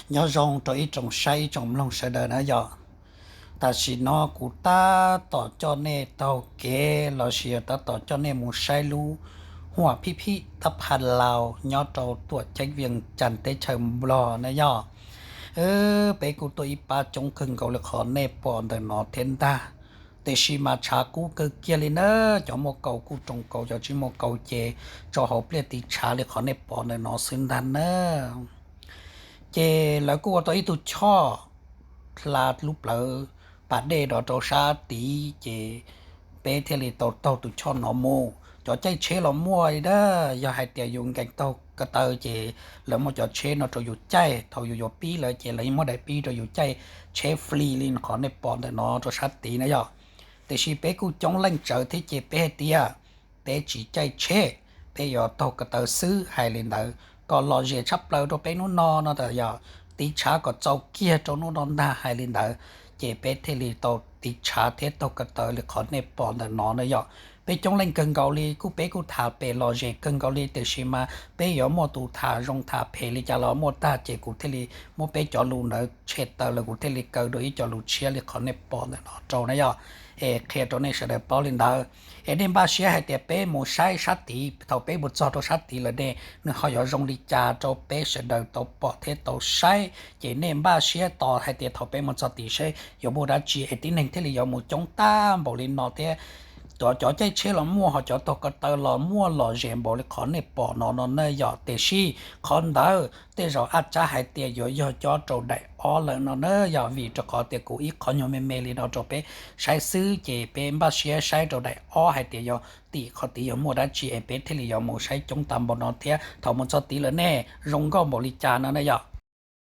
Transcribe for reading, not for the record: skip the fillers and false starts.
nhớ rong tới trong say trong lòng sợ đời nó giờ ta chỉ nó cụ ta tỏ cho nè tàu kế lo xìa ta tỏ cho nè một say luหัวพี่ๆตะพันลาวย่อเจ้าตรวจเช็คเวียงจันทน์เตเฉิมรอนะย่อไปกูตัวอีปาจงคึงเกาเลยขอเนปอนแต่นอเทนตาแต่ชิมาชากูเกเกียเลยเนอะจอมเกากูจงเกาจะชิมเกาเจจอเฮาเปลี่ยนติชาเลยขอเนปอนแต่นอซึนดันเนอะเจแล้วกูว่าตัวอีตุช่อคลาดลุเปลอปาเดดอโตชาตีเจเปเทลิโตโตตุช่อนอโมcho chạy chế là mua đó giờ hai tiền dùng cái tàu cái tờ chế là một cho chế nó cho dùng chạy thầu dùng pi là chế lấy một đại pi cho dùng chạy chế free lên khỏi này bọn để nó cho sát tí nữa giờแต่สิไปกูจงเล่นเจอที่เจเปเตียเปจีใจเชเปยอตกระเตอซื้อให้เล่นเดอก็รอเจชับเราตัวไปนู่นนอเนาะแต่อย่าติชาก็เจ้าเกียจนู่นนอนได้ให้เล่นเดอเจเปเทลีตติชาเทตกระเตอหรือขอในปอนแต่นอนเนาะอย่าไปจงเล่นเกินเกาหลีกูไปกูทาไปรอเจเกินเกาหลีแต่สิมาไปยอมตูทารงทาเพลิจะรอมตาเจกูเทลีมไปจอลูเนเชตเตอร์กูเทลีเกอโดยจอลูเชียหรือขอในปอนแต่นอเจ้านะอย่าเคตอนนี้เสด็จปอลินดาเดินบาเสียให้แต่เป้หมู่ใช้ชัตติเท่าเป้บุจอตชัตติละเด้นึเขาอย่ารงลิจาเจ้าเป้เสด็จตปอเทตใช้เจเนมบาเสียต่อให้แต่เท่าเป้มันจติใช้อย่าบ่ได้จีตินึงที่เหลียวหมู่จงตามบ่ลินนอเตchoใจเชลมัวเขาจะตกกระเตอลอมัวลอเจมบ่เลยขอในปอนอนเนยอเตชีคอนดาเตเราอาจจะให้เตยอยจอโจได้ออเลยนอเนยอวีจะขอเตกูอีกขอยอเมลีนอจไปใช้ซื้อเจเป็นบาเชียใช้โจได้ออให้เตยอตีขอตียมัวได้จีเอเปเทลิยอมใช้จงตามบ่นอเทียเท่ามันจะตีละแน่รงก็บริจานะนยอ